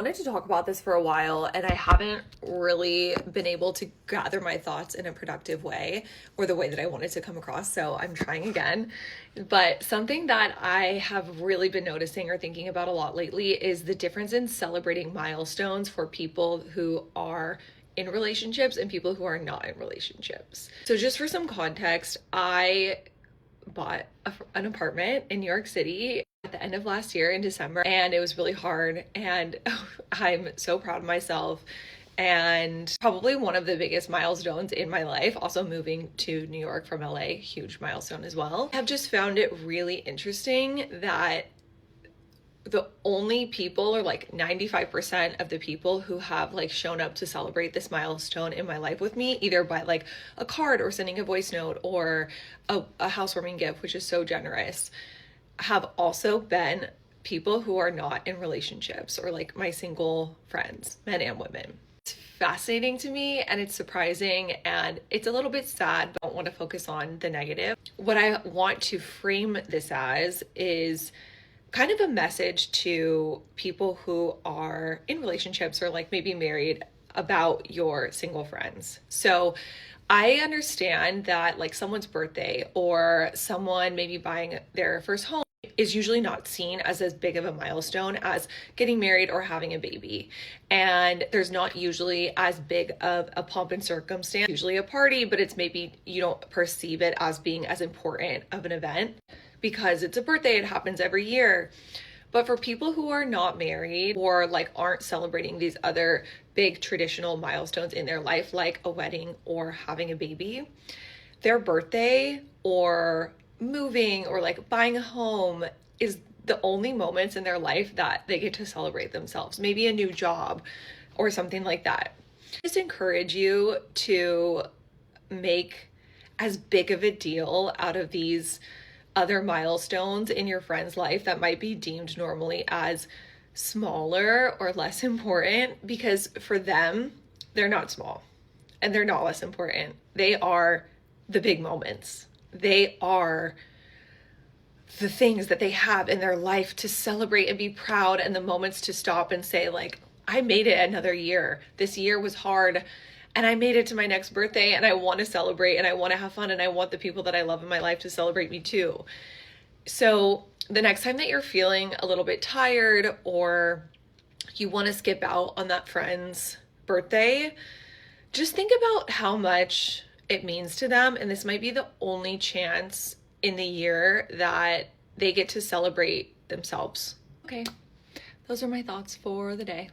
Wanted to talk about this for a while and I haven't really been able to gather my thoughts in a productive way or the way that I wanted to come across. So I'm trying again. But something that I have really been noticing or thinking about a lot lately is the difference in celebrating milestones for people who are in relationships and people who are not in relationships. So just for some context, I bought an apartment in New York City at the end of last year in December, and it was really hard. And I'm so proud of myself. And probably one of the biggest milestones in my life, also moving to New York from LA, huge milestone as well. I've just found it really interesting that the only people, or like 95% of the people who have like shown up to celebrate this milestone in my life with me, either by like a card or sending a voice note or a housewarming gift, which is so generous, have also been people who are not in relationships, or like my single friends, men and women. It's fascinating to me and it's surprising and it's a little bit sad, but I don't want to focus on the negative. What I want to frame this as is kind of a message to people who are in relationships or like maybe married about your single friends. So I understand that like someone's birthday or someone maybe buying their first home is usually not seen as big of a milestone as getting married or having a baby. And there's not usually as big of a pomp and circumstance, usually a party, but it's maybe you don't perceive it as being as important of an event because it's a birthday, it happens every year. But for people who are not married or like aren't celebrating these other big traditional milestones in their life, like a wedding or having a baby, their birthday or moving or like buying a home is the only moments in their life that they get to celebrate themselves, maybe a new job or something like that. I just encourage you to make as big of a deal out of these other milestones in your friend's life that might be deemed normally as smaller or less important, because for them, they're not small and they're not less important. They are the big moments. They are the things that they have in their life to celebrate and be proud, and the moments to stop and say, like, I made it another year. This year was hard and I made it to my next birthday and I want to celebrate and I want to have fun and I want the people that I love in my life to celebrate me too. So the next time that you're feeling a little bit tired or you want to skip out on that friend's birthday, just think about how much it means to them. And this might be the only chance in the year that they get to celebrate themselves. Okay, those are my thoughts for the day.